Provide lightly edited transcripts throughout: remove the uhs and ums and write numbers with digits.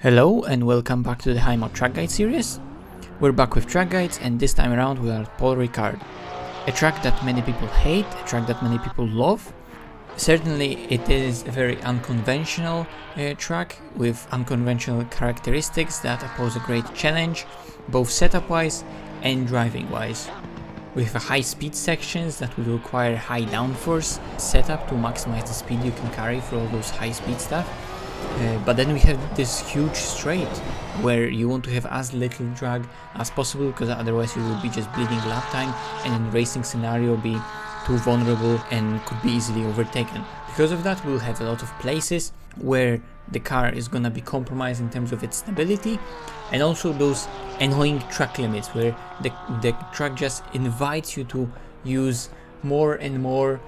Hello and welcome back to the HYMO track guide series. We're back with track guides, and this time around we are at Paul Ricard. A track that many people hate, a track that many people love. Certainly it is a very unconventional track with unconventional characteristics that pose a great challenge, both setup wise and driving wise. With high speed sections that will require high downforce setup to maximize the speed you can carry for all those high speed stuff. But then we have this huge straight where you want to have as little drag as possible, because otherwise you will be just bleeding lap time and in racing scenario be too vulnerable and could be easily overtaken. Because of that, we'll have a lot of places where the car is gonna be compromised in terms of its stability, and also those annoying track limits where the track just invites you to use more and more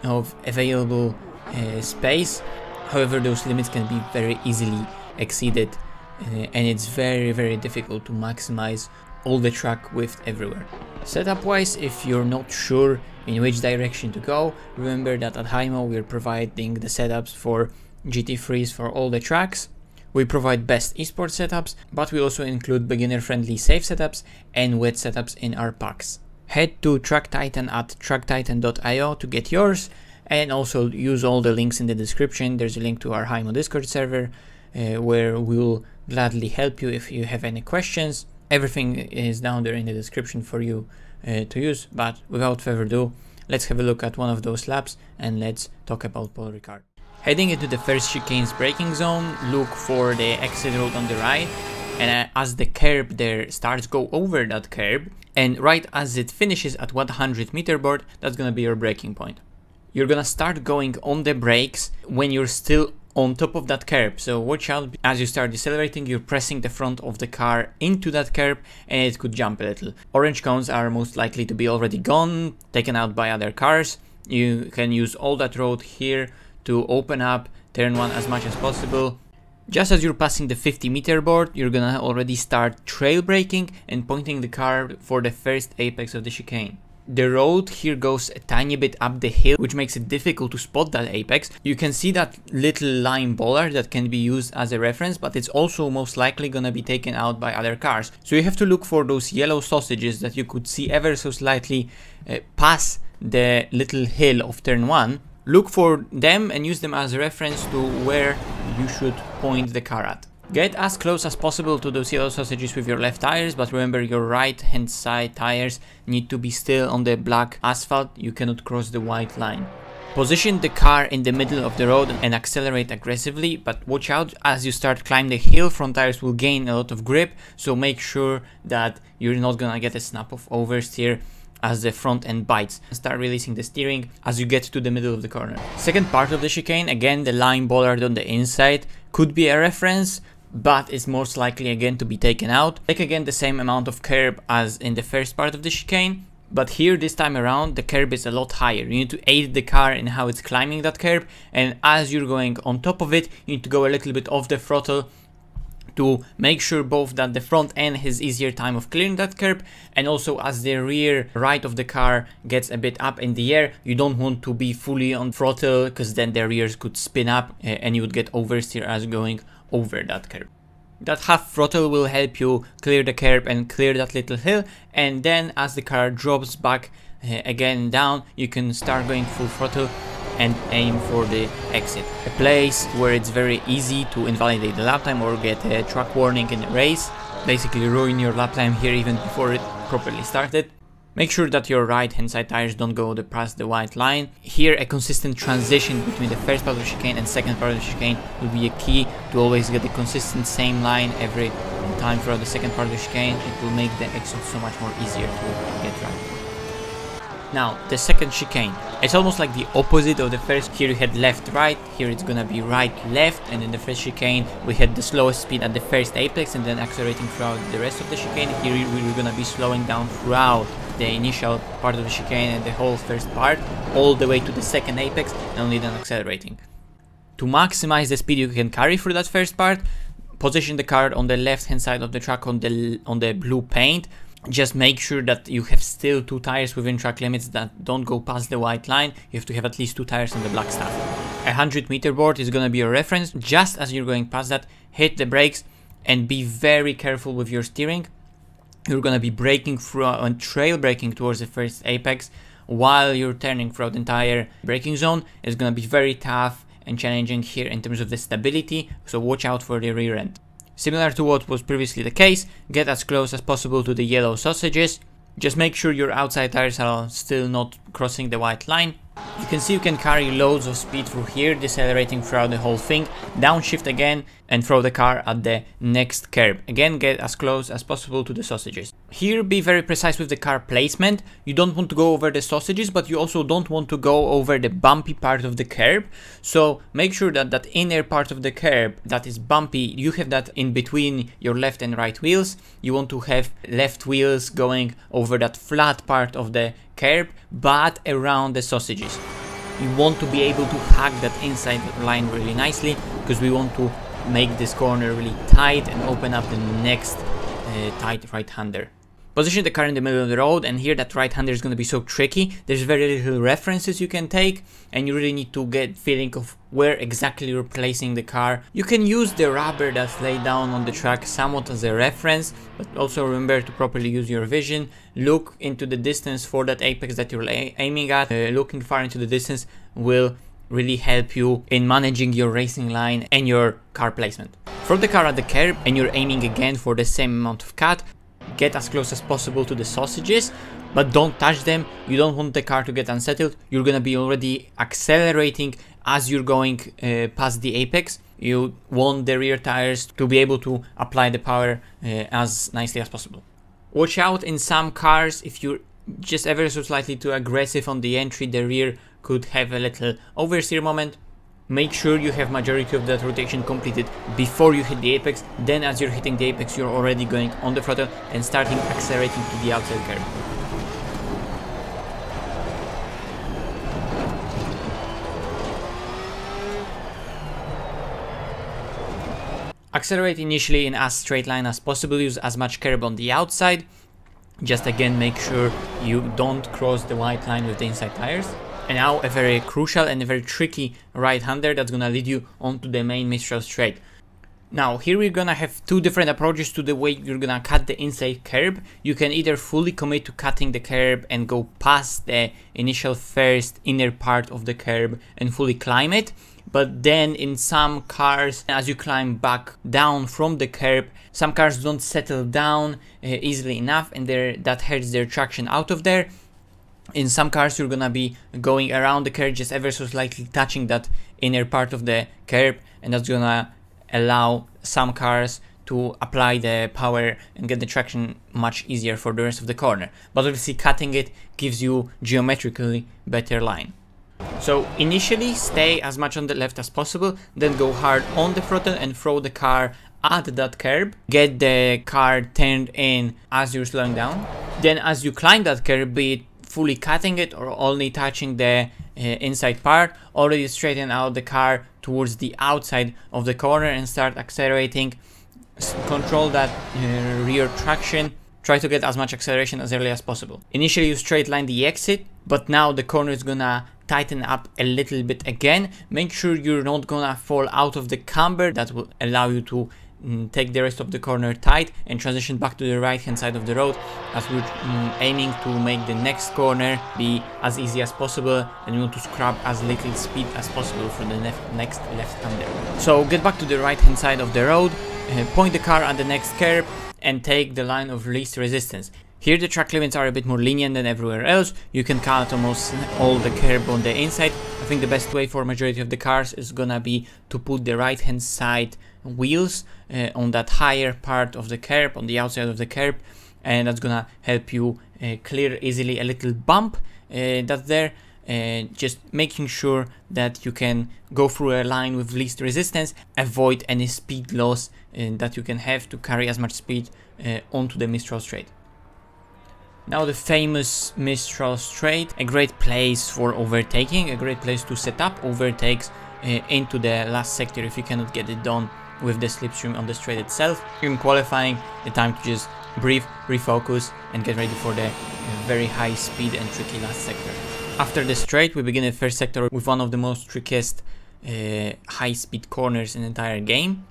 of available space. However, those limits can be very easily exceeded, and it's very difficult to maximize all the track width everywhere. Setup wise, if you're not sure in which direction to go, remember that at HYMO we're providing the setups for GT3s for all the tracks. We provide best esports setups, but we also include beginner friendly safe setups and wet setups in our packs. Head to TrackTitan at tracktitan.io to get yours. And also use all the links in the description. There's a link to our HYMO Discord server where we'll gladly help you if you have any questions. Everything is down there in the description for you to use. But without further ado, let's have a look at one of those laps and let's talk about Paul Ricard. Heading into the first chicane's braking zone, look for the exit road on the right. And as the curb there starts, go over that curb. And right as it finishes at 100 meter board, that's gonna be your braking point. You're gonna start going on the brakes when you're still on top of that curb, so watch out. As you start decelerating, you're pressing the front of the car into that curb and it could jump a little. Orange cones are most likely to be already gone, taken out by other cars. You can use all that road here to open up turn one as much as possible. Just as you're passing the 50 meter board, you're gonna already start trail braking and pointing the car for the first apex of the chicane. The road here goes a tiny bit up the hill, which makes it difficult to spot that apex. You can see that little lime bollard that can be used as a reference, but it's also most likely gonna be taken out by other cars. So you have to look for those yellow sausages that you could see ever so slightly past the little hill of turn one. Look for them and use them as a reference to where you should point the car at. Get as close as possible to those yellow sausages with your left tires, but remember your right hand side tires need to be still on the black asphalt. You cannot cross the white line. Position the car in the middle of the road and accelerate aggressively, but watch out as you start climbing the hill. Front tires will gain a lot of grip, so make sure that you're not gonna get a snap of oversteer as the front end bites. Start releasing the steering as you get to the middle of the corner. Second part of the chicane, again the lime bollard on the inside could be a reference, but it's most likely again to be taken out. Take again the same amount of curb as in the first part of the chicane, but here this time around the curb is a lot higher. You need to aid the car in how it's climbing that curb, and as you're going on top of it, you need to go a little bit off the throttle to make sure both that the front end has easier time of clearing that curb, and also as the rear right of the car gets a bit up in the air, you don't want to be fully on throttle, because then the rears could spin up and you would get oversteer as going over that curb. That half throttle will help you clear the curb and clear that little hill, and then as the car drops back again down, you can start going full throttle and aim for the exit. A place where it's very easy to invalidate the lap time or get a track warning in a race, basically ruin your lap time here even before it properly started. Make sure that your right hand side tires don't go past the white line. Here a consistent transition between the first part of the chicane and second part of the chicane will be a key to always get the consistent same line every time throughout the second part of the chicane. It will make the exit so much more easier to get right. Now the second chicane, it's almost like the opposite of the first. Here you had left right, here it's gonna be right left, and in the first chicane we had the slowest speed at the first apex and then accelerating throughout the rest of the chicane. Here we're gonna be slowing down throughout the initial part of the chicane and the whole first part all the way to the second apex and only then accelerating. To maximize the speed you can carry through that first part, position the car on the left hand side of the track on the blue paint. Just make sure that you have still two tires within track limits that don't go past the white line. You have to have at least two tires on the black stuff. A 100 meter board is gonna be your reference. Just as you're going past that, hit the brakes and be very careful with your steering. You're gonna be braking through and trail braking towards the first apex while you're turning throughout the entire braking zone. It's gonna be very tough and challenging here in terms of the stability, so watch out for the rear end. Similar to what was previously the case, get as close as possible to the yellow sausages. Just make sure your outside tires are still not crossing the white line. You can see you can carry loads of speed through here, decelerating throughout the whole thing. Downshift again and throw the car at the next curb. Again, get as close as possible to the sausages. Here, be very precise with the car placement. You don't want to go over the sausages, but you also don't want to go over the bumpy part of the curb. So make sure that that inner part of the curb that is bumpy, you have that in between your left and right wheels. You want to have left wheels going over that flat part of the curb, but around the sausages. You want to be able to hack that inside line really nicely, because we want to make this corner really tight and open up the next tight right-hander. Position the car in the middle of the road, and here that right-hander is going to be so tricky. There's very little references you can take, and you really need to get feeling of where exactly you're placing the car. You can use the rubber that's laid down on the track somewhat as a reference, but also remember to properly use your vision. Look into the distance for that apex that you're aiming at. Looking far into the distance will really help you in managing your racing line and your car placement. Throw the car at the curb and you're aiming again for the same amount of cut. Get as close as possible to the sausages, but don't touch them. You don't want the car to get unsettled. You're gonna be already accelerating as you're going past the apex. You want the rear tires to be able to apply the power as nicely as possible. Watch out, in some cars, if you're just ever so slightly too aggressive on the entry, the rear could have a little oversteer moment. Make sure you have majority of that rotation completed before you hit the apex. Then as you're hitting the apex, you're already going on the throttle and starting accelerating to the outside curb. Accelerate initially in as straight line as possible. Use as much curb on the outside. Just again make sure you don't cross the white line with the inside tires. And now a very crucial and a very tricky right-hander that's gonna lead you onto the main Mistral straight. Now here we're gonna have two different approaches to the way you're gonna cut the inside curb. You can either fully commit to cutting the curb and go past the initial first inner part of the curb and fully climb it. But then in some cars, as you climb back down from the curb, some cars don't settle down easily enough, and that hurts their traction out of there. In some cars, you're gonna be going around the curb, just ever so slightly touching that inner part of the curb, and that's gonna allow some cars to apply the power and get the traction much easier for the rest of the corner. But obviously cutting it gives you geometrically better line. So initially stay as much on the left as possible, then go hard on the throttle and throw the car at that curb. Get the car turned in as you're slowing down. Then as you climb that curb, be it fully cutting it or only touching the inside part, already straighten out the car towards the outside of the corner and start accelerating. Control that rear traction. Try to get as much acceleration as early as possible. Initially you straight line the exit, but now the corner is gonna tighten up a little bit again. Make sure you're not gonna fall out of the camber. That will allow you to take the rest of the corner tight and transition back to the right hand side of the road, as we're aiming to make the next corner be as easy as possible, and we want to scrap as little speed as possible for the next left-hander. So get back to the right hand side of the road, point the car at the next curb and take the line of least resistance. Here the track limits are a bit more lenient than everywhere else. You can cut almost all the curb on the inside. I think the best way for majority of the cars is gonna be to put the right hand side wheels on that higher part of the curb, on the outside of the curb, and that's gonna help you clear easily a little bump that's there. Just making sure that you can go through a line with least resistance, avoid any speed loss that you can have to carry as much speed onto the Mistral straight. Now the famous Mistral straight, a great place for overtaking, a great place to set up overtakes into the last sector if you cannot get it done with the slipstream on the straight itself. In qualifying, the time to just breathe, refocus and get ready for the very high speed and tricky last sector. After the straight, we begin the first sector with one of the most trickiest high speed corners in the entire game.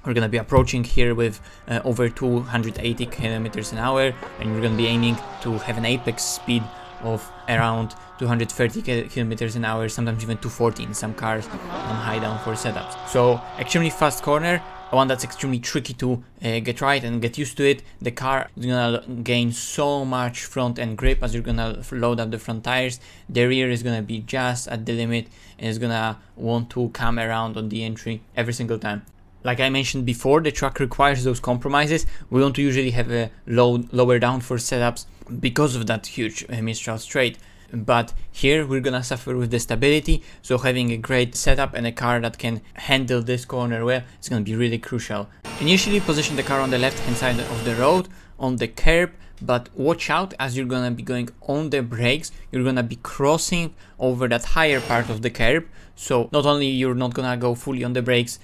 We're gonna be approaching here with over 280 kilometers an hour, and we're gonna be aiming to have an apex speed of around 230 kilometers an hour, sometimes even 240 in some cars on high downforce setups. So extremely fast corner, one that's extremely tricky to get right and get used to it. The car is gonna gain so much front end grip as you're gonna load up the front tires. The rear is gonna be just at the limit and is gonna want to come around on the entry every single time. Like I mentioned before, the truck requires those compromises. We want to usually have a lower downforce setups because of that huge Mistral straight. But here we're gonna suffer with the stability, so having a great setup and a car that can handle this corner well is gonna be really crucial. Initially position the car on the left hand side of the road on the curb, but watch out as you're gonna be going on the brakes. You're gonna be crossing over that higher part of the curb, so not only you're not gonna go fully on the brakes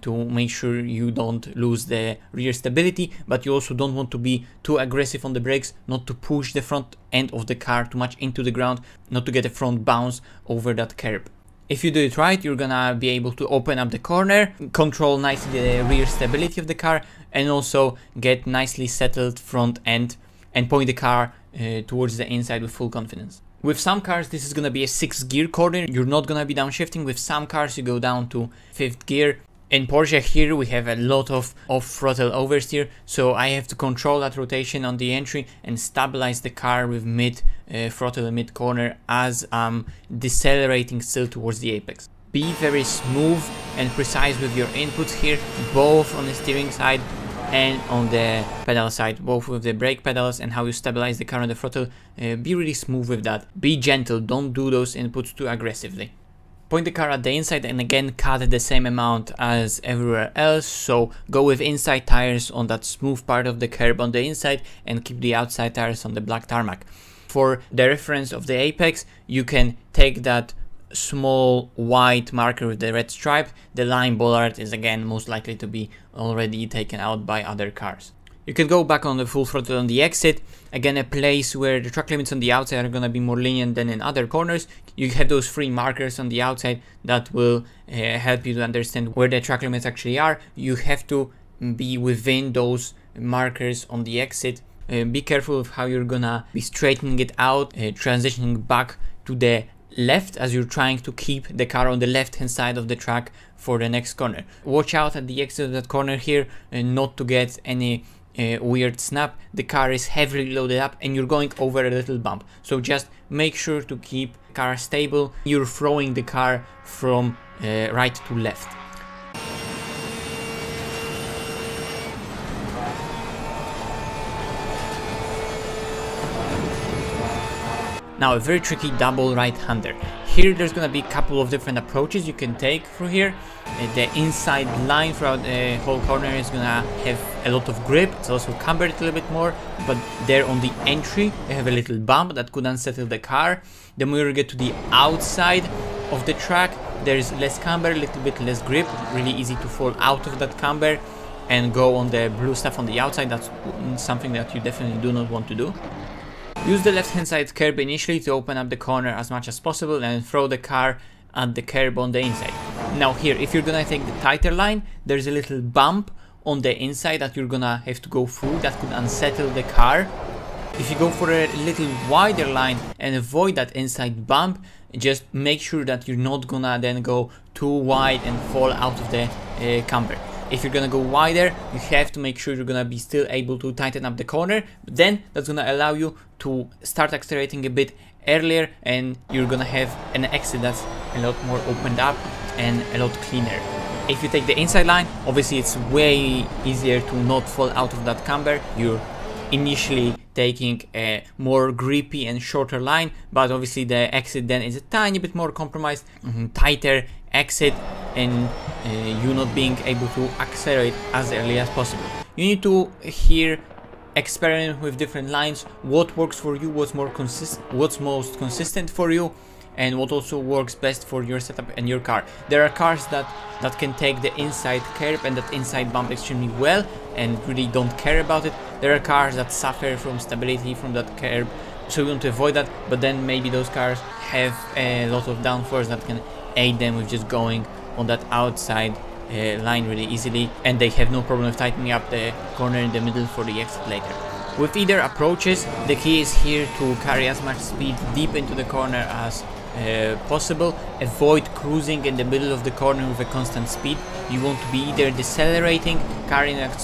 to make sure you don't lose the rear stability, but you also don't want to be too aggressive on the brakes, not to push the front end of the car too much into the ground, not to get a front bounce over that curb. If you do it right, you're gonna be able to open up the corner, control nicely the rear stability of the car, and also get nicely settled front end and point the car towards the inside with full confidence. With some cars this is gonna be a 6th gear corner, you're not gonna be downshifting. With some cars you go down to 5th gear. In Porsche here we have a lot of off-throttle oversteer, so I have to control that rotation on the entry and stabilize the car with mid-throttle and mid-corner as I'm decelerating still towards the apex. Be very smooth and precise with your inputs here, both on the steering side and on the pedal side, both with the brake pedals and how you stabilize the car on the throttle. Be really smooth with that. Be gentle, don't do those inputs too aggressively. Point the car at the inside and again cut the same amount as everywhere else, so go with inside tires on that smooth part of the curb on the inside and keep the outside tires on the black tarmac. For the reference of the apex, you can take that small white marker with the red stripe. The line bollard is again most likely to be already taken out by other cars. You can go back on the full throttle on the exit, again a place where the track limits on the outside are going to be more lenient than in other corners. You have those 3 markers on the outside that will help you to understand where the track limits actually are. You have to be within those markers on the exit. Be careful of how you're gonna be straightening it out, transitioning back to the left as you're trying to keep the car on the left hand side of the track for the next corner. Watch out at the exit of that corner here not to get any weird snap. The car is heavily loaded up and you're going over a little bump, so just make sure to keep the car stable. You're throwing the car from right to left. Now a very tricky double right-hander. Here there's gonna be a couple of different approaches you can take through here. The inside line throughout the whole corner is gonna have a lot of grip. It's also cambered a little bit more, but there on the entry you have a little bump that could unsettle the car. The more you get to the outside of the track, there's less camber, a little bit less grip, really easy to fall out of that camber and go on the blue stuff on the outside. That's something that you definitely do not want to do. Use the left hand side curb initially to open up the corner as much as possible and throw the car at the curb on the inside. Now here, if you're gonna take the tighter line, there's a little bump on the inside that you're gonna have to go through that could unsettle the car. If you go for a little wider line and avoid that inside bump, just make sure that you're not gonna then go too wide and fall out of the camber. If you're gonna go wider, you have to make sure you're gonna be still able to tighten up the corner, but then that's gonna allow you to start accelerating a bit earlier and you're gonna have an exit that's a lot more opened up and a lot cleaner. If you take the inside line, obviously it's way easier to not fall out of that camber. You're initially taking a more grippy and shorter line, but obviously the exit then is a tiny bit more compromised, tighter exit, and you not being able to accelerate as early as possible. You need to here experiment with different lines, what works for you, what's most consistent for you, and what also works best for your setup and your car. There are cars that can take the inside curb and that inside bump extremely well and really don't care about it. There are cars that suffer from stability from that curb, so we want to avoid that, but then maybe those cars have a lot of downforce that can aid them with just going on that outside line really easily, and they have no problem with tightening up the corner in the middle for the exit later. With either approaches, the key is here to carry as much speed deep into the corner as possible. Avoid cruising in the middle of the corner with a constant speed. You want to be either decelerating, carrying that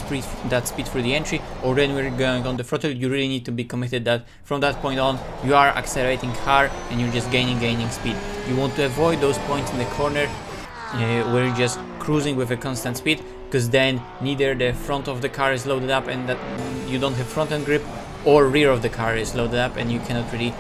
speed through the entry, or then when you're going on the throttle, you really need to be committed that from that point on you are accelerating hard and you're just gaining speed. You want to avoid those points in the corner where you're just cruising with a constant speed, because then neither the front of the car is loaded up and that you don't have front end grip, or rear of the car is loaded up and you cannot really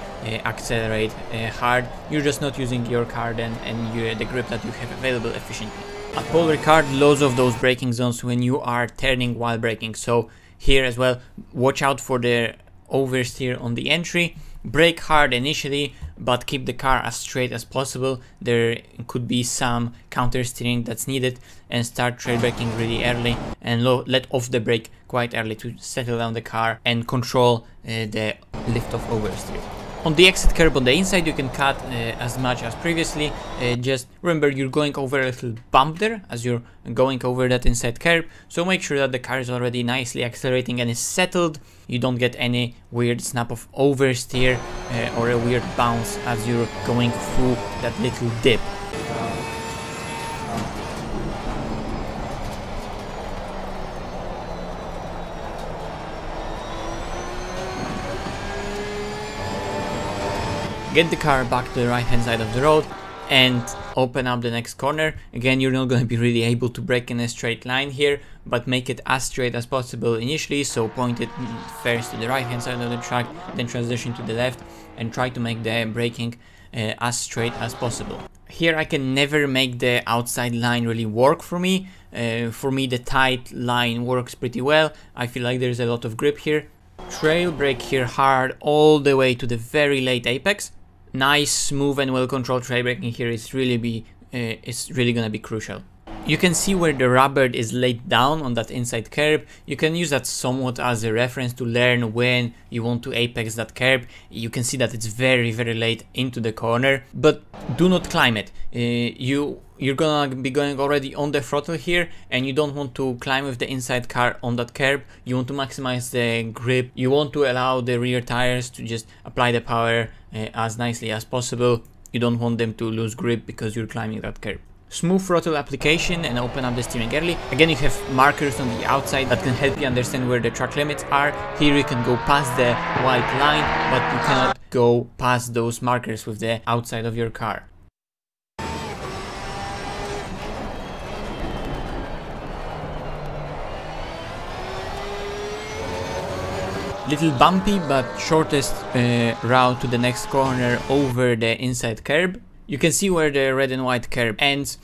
accelerate hard. You're just not using your car then and the grip that you have available efficiently. At Paul Ricard, loads of those braking zones when you are turning while braking, so here as well watch out for the oversteer on the entry. Brake hard initially, but keep the car as straight as possible. There could be some counter steering that's needed, and start trail braking really early and let off the brake quite early to settle down the car and control the lift off oversteer. On the exit curb on the inside, you can cut as much as previously. Just remember, you're going over a little bump there as you're going over that inside curb, so make sure that the car is already nicely accelerating and is settled. You don't get any weird snap of oversteer or a weird bounce as you're going through that little dip. Get the car back to the right hand side of the road and open up the next corner. Again, you're not going to be really able to brake in a straight line here, but make it as straight as possible initially. So point it first to the right hand side of the track, then transition to the left, and try to make the braking as straight as possible. Here I can never make the outside line really work for me. The tight line works pretty well. I feel like there's a lot of grip here. Trail brake here hard all the way to the very late apex. Nice, smooth and well-controlled trail braking here is really gonna be crucial. You can see where the rubber is laid down on that inside curb. You can use that somewhat as a reference to learn when you want to apex that curb. You can see that it's very late into the corner, but do not climb it. You're gonna be going already on the throttle here, and you don't want to climb with the inside car on that curb. You want to maximize the grip. You want to allow the rear tires to just apply the power as nicely as possible. You don't want them to lose grip because you're climbing that curb. Smooth throttle application and open up the steering early. Again, you have markers on the outside that can help you understand where the track limits are. Here you can go past the white line, but you cannot go past those markers with the outside of your car. Little bumpy, but shortest route to the next corner over the inside curb. You can see where the red and white curb ends.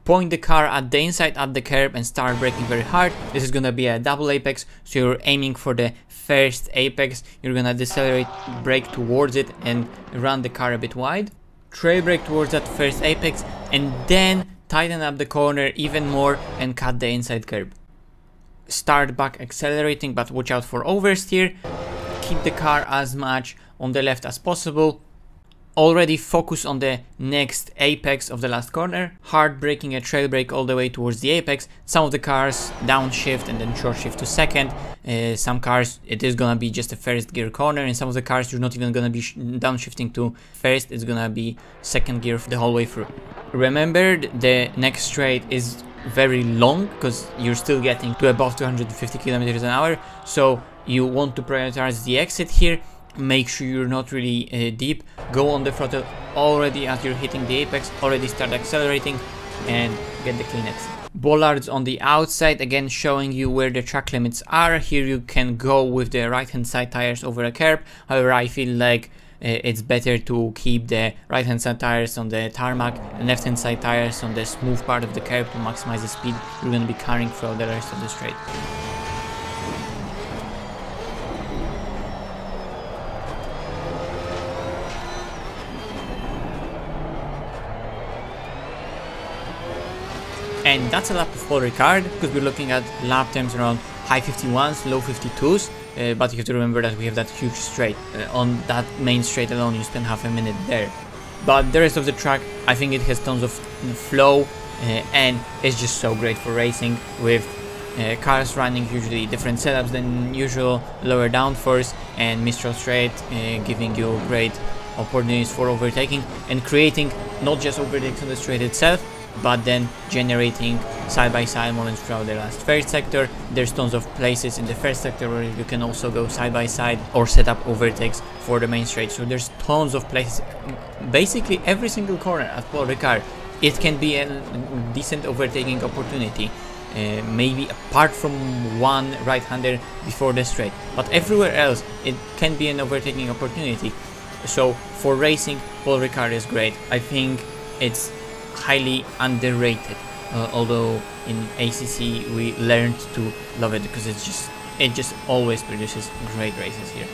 Point the car at the inside at the curb and start braking very hard. This is gonna be a double apex, so you're aiming for the first apex. You're gonna decelerate, brake towards it and run the car a bit wide. Trail brake towards that first apex and then tighten up the corner even more and cut the inside curb. Start back accelerating, but watch out for oversteer. Keep the car as much on the left as possible. Already focus on the next apex of the last corner. Hard braking a trail brake all the way towards the apex. Some of the cars downshift and then short shift to second. Some cars it is gonna be just a first gear corner, and some of the cars you're not even gonna be downshifting to first. It's gonna be second gear the whole way through. Remember, the next straight is very long because you're still getting to above 250 kilometers an hour, so you want to prioritize the exit here. Make sure you're not really deep. Go on the throttle already as you're hitting the apex. Already start accelerating and get the clean exit. Bollards on the outside, again showing you where the track limits are. Here you can go with the right hand side tires over a curb. However, I feel like it's better to keep the right hand side tires on the tarmac and left hand side tires on the smooth part of the curb to maximize the speed you're going to be carrying throughout the rest of the straight. And that's a lap of Paul Ricard, because we're looking at lap times around high 51s, low 52s. But you have to remember that we have that huge straight. On that main straight alone, you spend half a minute there. But the rest of the track, I think it has tons of flow. and it's just so great for racing with cars running usually different setups than usual, lower downforce and Mistral straight, giving you great opportunities for overtaking and creating not just overtakes on the straight itself, but then generating side-by-side moments throughout the last first sector. There's tons of places in the first sector where you can also go side-by-side or set up overtakes for the main straight. So there's tons of places, basically every single corner at Paul Ricard it can be a decent overtaking opportunity, maybe apart from one right-hander before the straight, but everywhere else it can be an overtaking opportunity. So for racing, Paul Ricard is great. I think it's highly underrated, although in ACC we learned to love it because it just always produces great races here.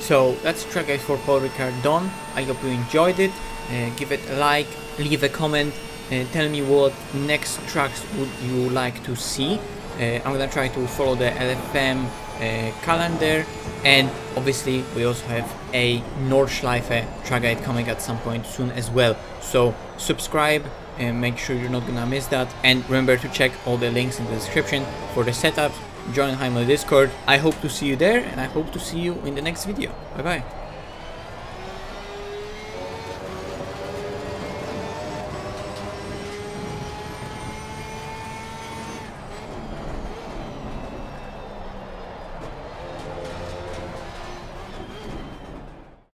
So that's the track guide for Paul Ricard done. I hope you enjoyed it. Give it a like, leave a comment, tell me what next tracks would you like to see. I'm gonna try to follow the LFM calendar, and obviously we also have a Nordschleife track guide coming at some point soon as well. So subscribe and make sure you're not gonna miss that, and remember to check all the links in the description for the setups. Join HYMO Discord. I hope to see you there, and I hope to see you in the next video. Bye bye.